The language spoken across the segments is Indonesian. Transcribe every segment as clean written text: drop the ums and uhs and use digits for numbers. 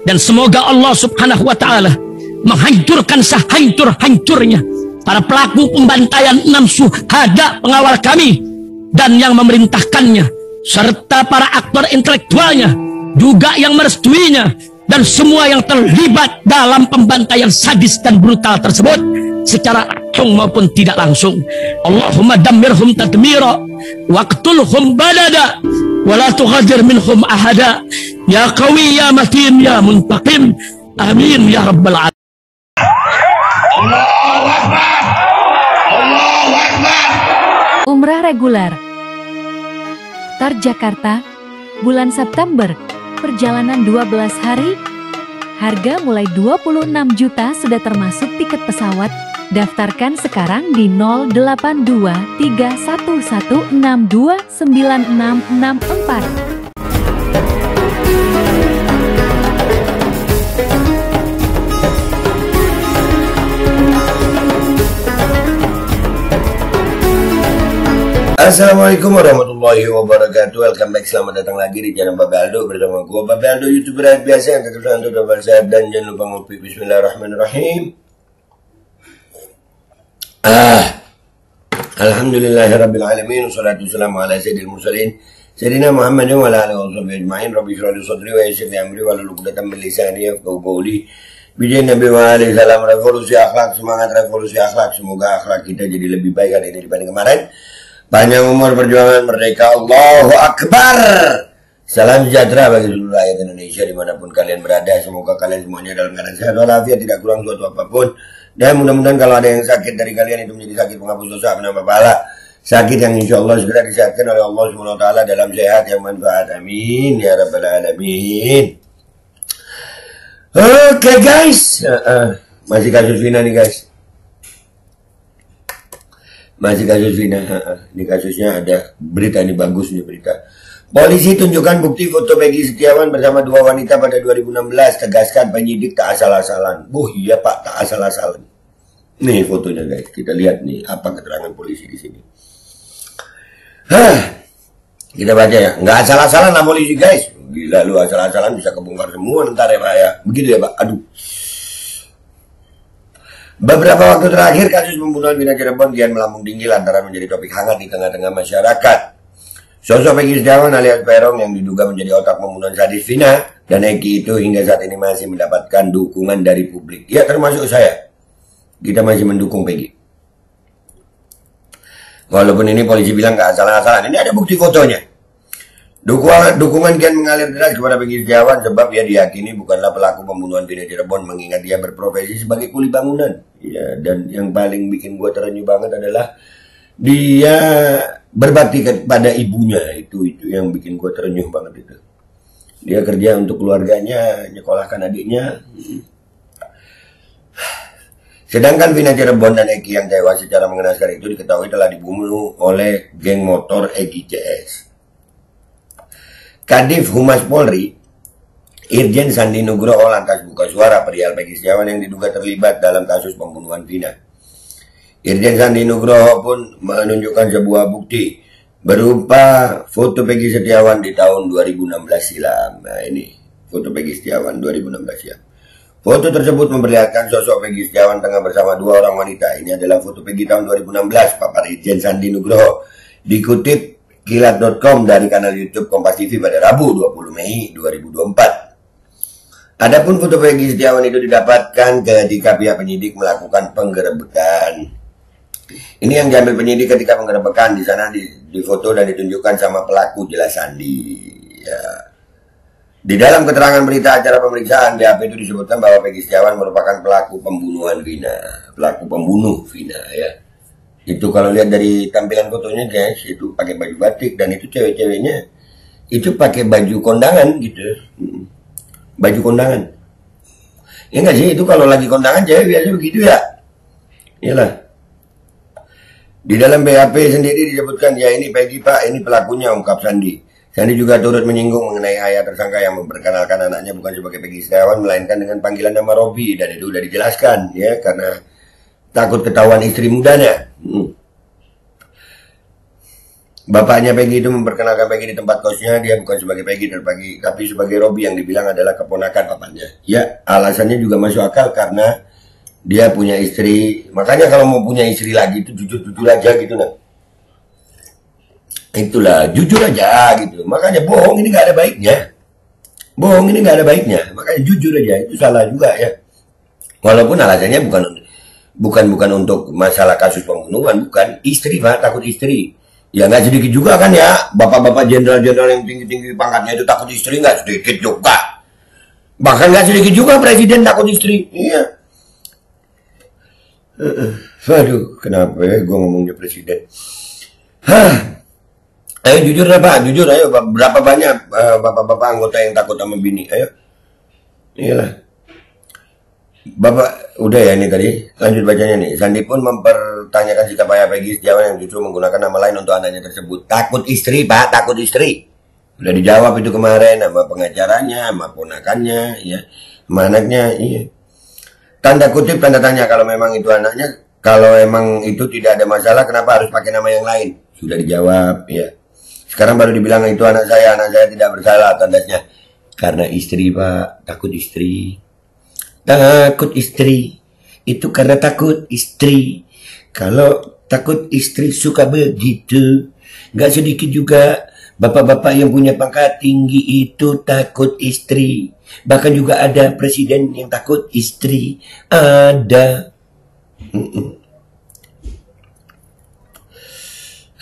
Dan semoga Allah subhanahu wa ta'ala menghancurkan sehancur-hancurnya para pelaku pembantaian 6 syuhada pengawal kami dan yang memerintahkannya, serta para aktor intelektualnya juga yang merestuinya, dan semua yang terlibat dalam pembantaian sadis dan brutal tersebut secara langsung maupun tidak langsung. Allahumma dammirhum tadmira waqtulhum badada wala tughadir minhum ahada ya qawi ya matin ya muntaqim amin ya rabbal alamin. Allahu Akbar. Allahu Akbar. Umrah reguler Tar Jakarta bulan September, perjalanan 12 hari, harga mulai 26 juta sudah termasuk tiket pesawat. Daftarkan sekarang di 082311629664. Assalamualaikum warahmatullahi wabarakatuh. Welcome back, selamat datang lagi di channel Babe Aldo bersama gua Babe Aldo, YouTuber biasa yang tetap selalu dapat sehat dan jangan lupa ngopi. Bismillahirrahmanirrahim. Alhamdulillahirabbil alamin, wassalatu wassalamu ala sayyidil mursalin sayyidina Muhammadin wa ala alihi washabbihi ajmain. Rabbi shrah li sadri wa yassir li amri wahlul 'uqdatam min lisani yafqahu qawli. Bijen Nabi wa alaihi salam. Revolusi akhlak, semangat revolusi akhlak. Semoga akhlak kita jadi lebih baik hari ini dibanding kemarin. Panjang umur, perjuangan, merdeka, Allahu Akbar. Salam sejahtera bagi seluruh rakyat Indonesia dimanapun kalian berada. Semoga kalian semuanya dalam keadaan sehat walafiat, tidak kurang suatu apapun. Dan mudah-mudahan kalau ada yang sakit dari kalian itu menjadi sakit penghapus dosa, penambah pahala. Sakit yang insya Allah segera disehatkan oleh Allah SWT dalam sehat yang manfaat. Amin ya rabbal alamin. Oke guys, masih kasus Vina nih guys. Masih kasus Vina. Ini kasusnya ada berita, ini bagus nih berita. Polisi tunjukkan bukti foto Peggy Setiawan bersama 2 wanita pada 2016. Tegaskan penyidik tak asal-asalan. Iya Pak, tak asal-asalan. Nih fotonya guys, kita lihat nih apa keterangan polisi di sini. Kita baca ya. Nggak asal-asalan lah polisi guys. Gila lu, asal-asalan bisa kebongkar semua ntar ya Pak ya. Begitu ya Pak. Aduh. Beberapa waktu terakhir kasus pembunuhan Vina Cirebon kian melambung tinggi lantaran menjadi topik hangat di tengah-tengah masyarakat. Sosok Peggy Setiawan alias Peron yang diduga menjadi otak pembunuhan sadis Vina dan Eki itu hingga saat ini masih mendapatkan dukungan dari publik. Ya termasuk saya. Kita masih mendukung Peggy. Walaupun ini polisi bilang nggak asal-asalan. Ini ada bukti fotonya. Dukungan kian mengalir deras kepada Peggy Setiawan sebab ia diyakini bukanlah pelaku pembunuhan Vina Cirebon, mengingat dia berprofesi sebagai kuli bangunan. Ya, dan yang paling bikin gue terenyuh banget adalah dia berbakti kepada ibunya. Itu yang bikin gue terenyuh banget itu. Dia kerja untuk keluarganya, nyekolahkan adiknya. Sedangkan Vina Cirebon dan Eki yang tewas secara mengenaskan itu diketahui telah dibunuh oleh geng motor Eki CS. Kadif Humas Polri, Irjen Sandi Nugroho lantas buka suara perihal Peggy Setiawan yang diduga terlibat dalam kasus pembunuhan Vina. Irjen Sandi Nugroho pun menunjukkan sebuah bukti berupa foto Peggy Setiawan di tahun 2016 silam. Nah ini foto Peggy Setiawan 2016 silam. Foto tersebut memperlihatkan sosok Peggy Setiawan tengah bersama 2 orang wanita. Ini adalah foto Peggy tahun 2016, papar Irjen Sandi Nugroho. Dikutip Kilat.com dari kanal YouTube Kompas TV pada Rabu 20 Mei 2024. Adapun foto Peggy Setiawan itu didapatkan ketika pihak penyidik melakukan penggerebekan. Ini yang diambil penyidik ketika penggerebekan. Di sana di foto dan ditunjukkan sama pelaku, jelas Sandi. Ya. Di dalam keterangan berita acara pemeriksaan BAP itu disebutkan bahwa Peggy Setiawan merupakan pelaku pembunuhan Vina, pelaku pembunuh Vina ya. Itu kalau lihat dari tampilan fotonya guys, itu pakai baju batik dan itu cewek-ceweknya itu pakai baju kondangan gitu. Baju kondangan. Ya enggak sih, itu kalau lagi kondangan cewek biasa begitu ya. Iyalah. Di dalam BAP sendiri disebutkan ya ini Peggy Pak, ini pelakunya, ungkap Sandi. Sandi juga turut menyinggung mengenai ayah tersangka yang memperkenalkan anaknya bukan sebagai Peggy Setiawan melainkan dengan panggilan nama Robi, dan itu sudah dijelaskan ya karena takut ketahuan istri mudanya. Bapaknya Peggy itu memperkenalkan Peggy di tempat kosnya, dia bukan sebagai Peggy tapi sebagai Robi yang dibilang adalah keponakan bapaknya. Ya, alasannya juga masuk akal karena dia punya istri. Makanya kalau mau punya istri lagi itu jujur-jujur aja gitu nah. Itulah, jujur aja gitu. Makanya bohong ini nggak ada baiknya. Bohong ini nggak ada baiknya. Makanya jujur aja, itu salah juga ya. Walaupun alasannya bukan untuk masalah kasus pembunuhan, bukan. Istri Pak, takut istri. Ya nggak sedikit juga kan ya, bapak-bapak jenderal-jenderal yang tinggi-tinggi pangkatnya itu takut istri, nggak sedikit juga. Bahkan nggak sedikit juga presiden takut istri. Iya. Waduh, kenapa ya gue ngomongnya presiden? Ayo jujur lah Pak, jujur ayo. Berapa banyak bapak-bapak anggota yang takut sama bini? Ayo. Iyalah. Bapak, udah ya ini tadi, lanjut bacanya nih. Sandi pun mempertanyakan sikap ayah Peggy Setiawan yang justru menggunakan nama lain untuk anaknya tersebut. Takut istri Pak, takut istri. Udah dijawab itu kemarin sama pengacaranya, sama ponakannya, ya, sama anaknya, iya. Tanda kutip, tanda tanya, kalau memang itu anaknya, kalau memang itu tidak ada masalah, kenapa harus pakai nama yang lain? Sudah dijawab, ya. Sekarang baru dibilang itu anak saya tidak bersalah, tandanya. Karena istri Pak, takut istri. Takut istri itu karena takut istri. Kalau takut istri suka begitu. Gak sedikit juga bapak-bapak yang punya pangkat tinggi itu takut istri. Bahkan juga ada presiden yang takut istri. Ada.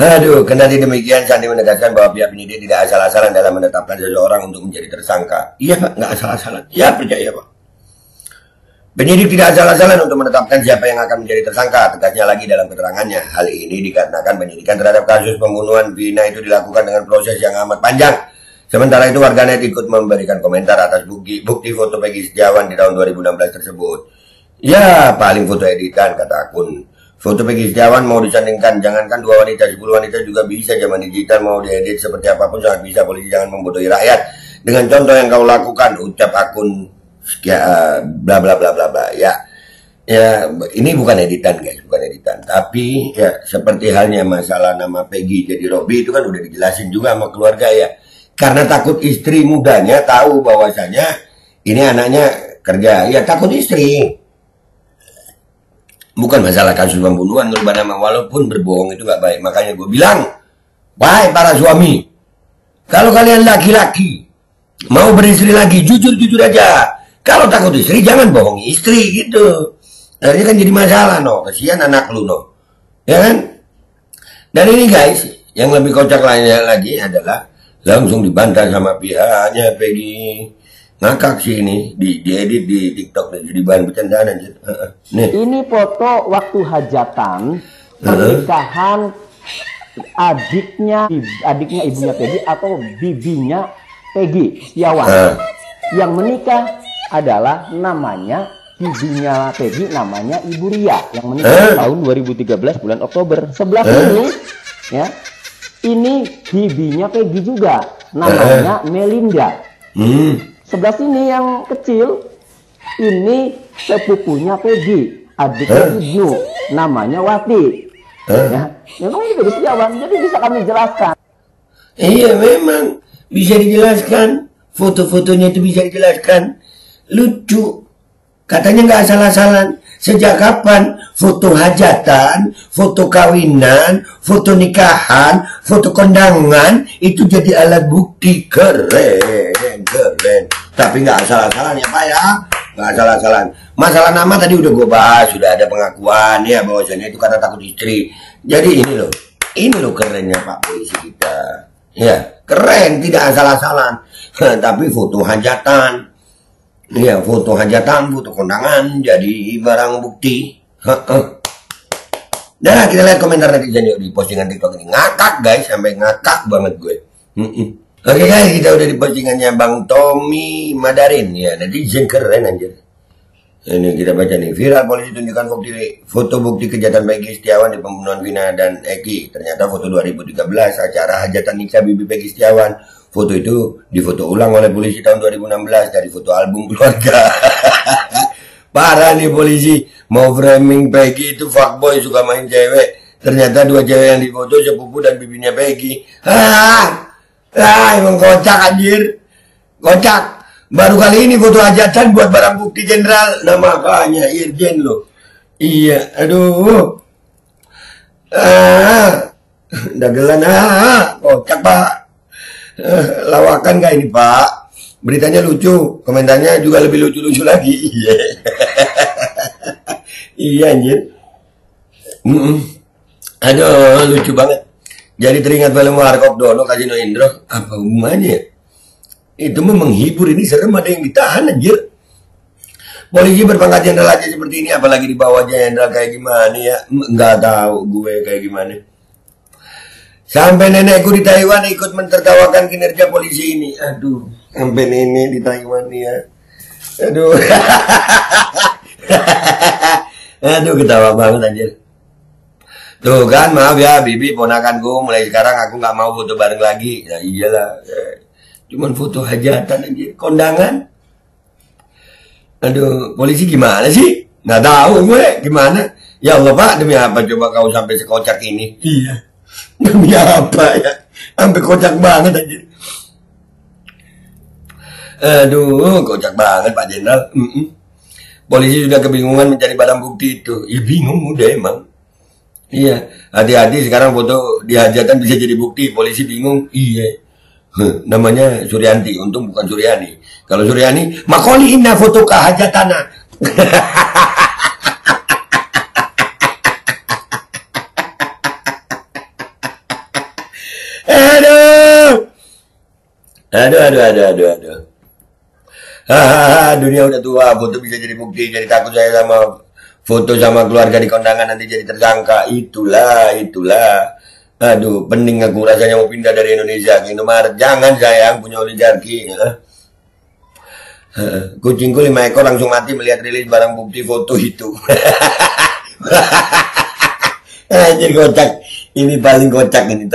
Aduh, kendati demikian Sandi menegaskan bahwa pihak penyidik tidak asal-asalan dalam menetapkan seseorang untuk menjadi tersangka. Iya Pak, nggak asal-asalan. Ya percaya Pak. Penyidik tidak asal-asalan untuk menetapkan siapa yang akan menjadi tersangka, tegasnya lagi dalam keterangannya. Hal ini dikarenakan penyidikan terhadap kasus pembunuhan Vina itu dilakukan dengan proses yang amat panjang. Sementara itu warganet ikut memberikan komentar atas bukti foto Peggy Setiawan di tahun 2016 tersebut. Ya, paling foto editan kata akun. Foto Peggy Setiawan mau disandingkan, jangankan 2 wanita, 10 wanita juga bisa. Zaman digital mau diedit seperti apapun sangat bisa. Polisi jangan membodohi rakyat dengan contoh yang kau lakukan, ucap akun bla bla bla bla bla. Ya ini bukan editan guys, bukan editan, tapi ya seperti halnya masalah nama Peggy jadi Robi itu kan udah dijelasin juga sama keluarga ya, karena takut istri mudanya tahu bahwasanya ini anaknya kerja, ya takut istri, bukan masalah kasus pembunuhan merubah nama. Walaupun berbohong itu nggak baik, makanya gue bilang, wahai para suami, kalau kalian laki-laki mau beristri lagi, jujur-jujur aja. Kalau takut istri, jangan bohongi istri gitu. Nah, ini kan jadi masalah, no. Kasihan anak lu, no. Ya kan? Dan ini guys, yang lebih kocak lainnya lagi adalah langsung dibantah sama pihaknya Peggy. Ngakak sih ini, diedit di TikTok nih, jadi bahan bercandaan aja. Nih. Ini foto waktu hajatan pernikahan adiknya ibunya Peggy atau bibinya Peggy Setiawan. Yang menikah adalah namanya bibinya Peggy, namanya Ibu Ria, yang menikah tahun 2013 bulan Oktober. Sebelah sini ya, ini bibinya Peggy juga, namanya Melinda. Sebelah sini yang kecil ini sepupunya Peggy, adiknya Ibnu, namanya Wati. Ya, memang ini Peggy Setiawan, jadi bisa kami jelaskan. Iya memang bisa dijelaskan, foto-fotonya itu bisa dijelaskan. Lucu, katanya nggak asal-asalan. Sejak kapan foto hajatan, foto kawinan, foto nikahan, foto kondangan itu jadi alat bukti? Keren. Tapi nggak asal-asalan ya Pak ya, nggak asal-asalan. Masalah nama tadi udah gue bahas, sudah ada pengakuan ya bahwasanya itu karena takut istri. Jadi ini loh kerennya Pak polisi kita. Ya keren, tidak asal-asalan. Tapi foto hajatan. Iya, foto hajatan, foto kondangan jadi barang bukti. Nah, kita lihat komentar netizen yuk di postingan TikTok ini. Ngakak guys, sampai ngakak banget gue. Oke guys, kita udah di postingannya Bang Tommy Madarin. Ya, netizen keren anjir. Ini kita baca nih. Viral polisi tunjukkan foto bukti kejahatan Peggy Setiawan di pembunuhan Vina dan Eki. Ternyata foto 2013 acara hajatan nikah bibi Peggy Setiawan. Foto itu difoto ulang oleh polisi tahun 2016 dari foto album keluarga. Parah nih polisi, mau framing Peggy itu fuckboy suka main cewek. Ternyata dua cewek yang difoto sepupu dan bibinya Peggy. Emang kocak anjir. Kocak. Baru kali ini foto hajatan buat barang bukti Jenderal. Nah makanya Irjen loh. Iya, aduh. Dagelan, kocak Pak. Lawakan gak ini Pak? Beritanya lucu, komentarnya juga lebih lucu-lucu lagi. Iya. Iya anjir. Aduh, lucu banget. Jadi teringat film Warkop Dono Kasino Indro. Apa hubungannya? Itu mah menghibur, ini serem, ada yang ditahan anjir. Polisi berpangkat jenderal aja seperti ini, apalagi di bawah jenderal kayak gimana ya? Nggak tahu gue kayak gimana. Sampai nenekku di Taiwan ikut mentertawakan kinerja polisi ini. Aduh, sampai nenek di Taiwan ya. Aduh. Aduh, ketawa banget anjir. Tuh kan, maaf ya Bibi, ponakanku, mulai sekarang aku nggak mau foto bareng lagi. Ya iyalah, cuman foto hajatan aja, kondangan. Aduh, polisi gimana sih? Nggak tahu gue gimana. Ya Allah Pak, demi apa coba kau sampai sekocak ini? Iya, demi apa ya? Sampai kocak banget aja. Aduh, kocak banget Pak Jenderal. Polisi sudah kebingungan mencari barang bukti itu. Ya bingung udah emang. Iya, hati-hati sekarang foto di hajatan bisa jadi bukti. Polisi bingung. Iya. Namanya Suryanti, untung bukan Suryani. Kalau Suryani, makoli inna foto ke hajatana. Aduh. Dunia udah tua, foto bisa jadi bukti. Jadi takut saya sama foto sama keluarga di kondangan nanti jadi tersangka. Itulah. Aduh, pening aku rasanya mau pindah dari Indonesia ke Indomaret. Jangan sayang, punya oligarki. Kucingku 5 ekor langsung mati melihat rilis barang bukti foto itu. Anjir kocak. Ini paling kocak ini,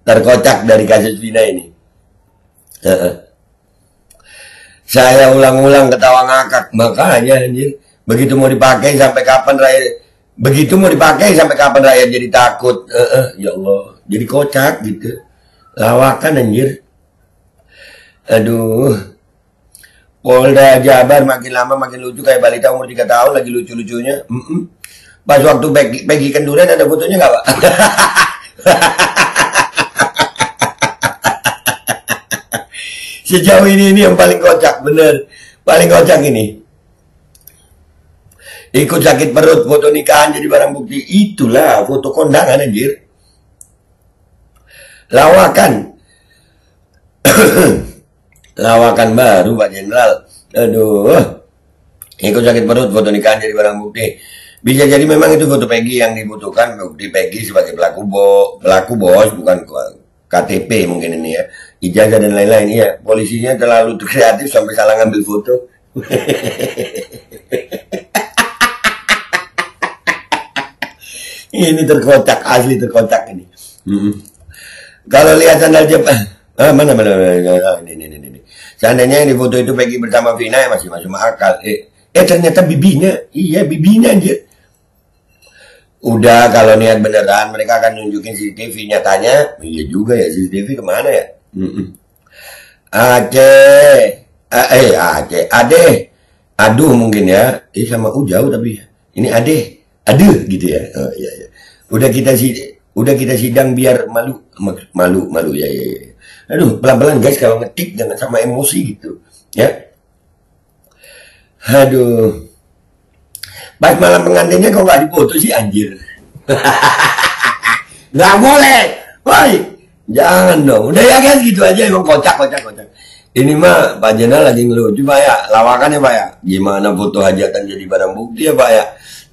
terkocak dari kasus Vina ini. Saya ulang-ulang ketawa ngakak. Makanya anjir, begitu mau dipakai sampai kapan rakyat jadi takut. Ya Allah, jadi kocak gitu. Lawakan anjir. Aduh. Polda Jabar makin lama makin lucu, kayak balita umur 3 tahun lagi lucu-lucunya. Pas waktu Peggy kenduran ada fotonya nggak Pak? Sejauh ini yang paling kocak, bener. Paling kocak ini. Ikut sakit perut, foto nikahan jadi barang bukti. Itulah foto kondangan anjir. Lawakan. Lawakan baru Pak Jenderal. Aduh. Ikut sakit perut, foto nikahan jadi barang bukti. Bisa jadi memang itu foto Peggy yang dibutuhkan, bukti Peggy sebagai pelaku bos, bukan KTP mungkin ini ya. Ijazah dan lain-lain. Iya, polisinya terlalu kreatif sampai salah ngambil foto. Ini terkocak, asli terkocak ini. Kalau lihat sandal Jepang, mana ini. Seandainya yang di foto itu Peggy bersama Vina ya masih masuk akal. Ternyata bibinya, iya bibinya anjir. Udah kalau niat beneran mereka akan nunjukin CCTV nyatanya. Iya juga ya, CCTV kemana ya? Aduh mungkin ya. Sama jauh tapi ini aduh gitu ya. Oh, iya. Udah kita sidang biar malu ya. Aduh, pelan-pelan guys kalau ngetik jangan sama emosi gitu. Ya. Aduh. Pas malam pengantinnya kok nggak dipoto sih anjir. Nggak boleh. Woi, jangan dong. Udah ya guys gitu aja, emang kocak. Ini mah Pak Jenderal lagi ngelucu Pak ya. Lawakannya Pak ya. Gimana foto hajatan jadi barang bukti ya Pak ya.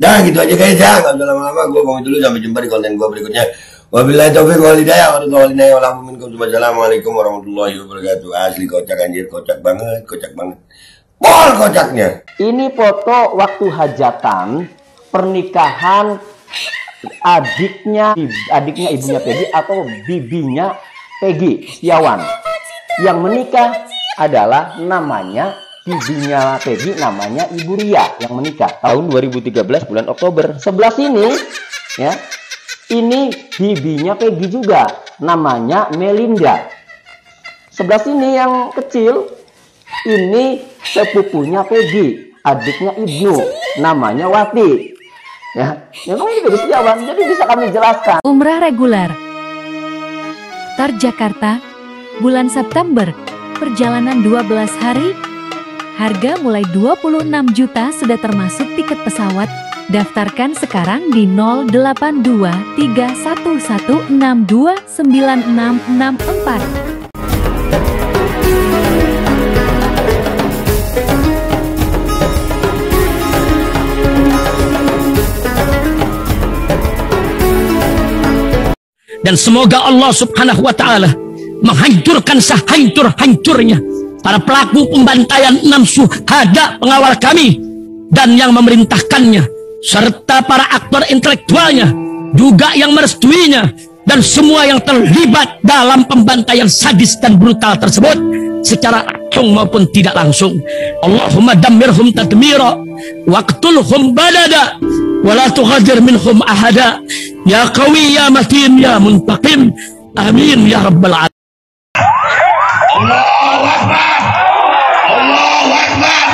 Nah gitu aja guys ya. Nggak usah lama-lama. Gue mau dulu, sampai jumpa di konten gue berikutnya. Wabillahi taufiq wal hidayah. Wassalamualaikum warahmatullahi wabarakatuh. Asli kocak anjir, kocak banget. Pol kocaknya. Ini foto waktu hajatan pernikahan adiknya ibunya Peggy atau bibinya Peggy Setiawan. Yang menikah adalah namanya bibinya Peggy, namanya Ibu Ria yang menikah tahun 2013 bulan Oktober. Sebelah sini ya, Ini bibinya Peggy juga, namanya Melinda. Sebelah sini yang kecil, ini sepupunya Peggy, adiknya Ibnu, namanya Wati. Ya, memang ini Peggy Setiawan, jadi bisa kami jelaskan. Umrah reguler Tar Jakarta, bulan September, perjalanan 12 hari, harga mulai 26 juta sudah termasuk tiket pesawat. Daftarkan sekarang di 082311629664. Dan semoga Allah Subhanahu wa Ta'ala menghancurkan sehancur-hancurnya para pelaku pembantaian 6 syuhada pengawal kami dan yang memerintahkannya, serta para aktor intelektualnya juga yang merestuinya, dan semua yang terlibat dalam pembantaian sadis dan brutal tersebut secara langsung maupun tidak langsung. Allahumma dammirhum tadmira waqtulhum badada wala tughadir minhum ahada ya qawi ya matin ya muntaqim amin ya rabbal alamin. Allahu Akbar. Allahu Akbar.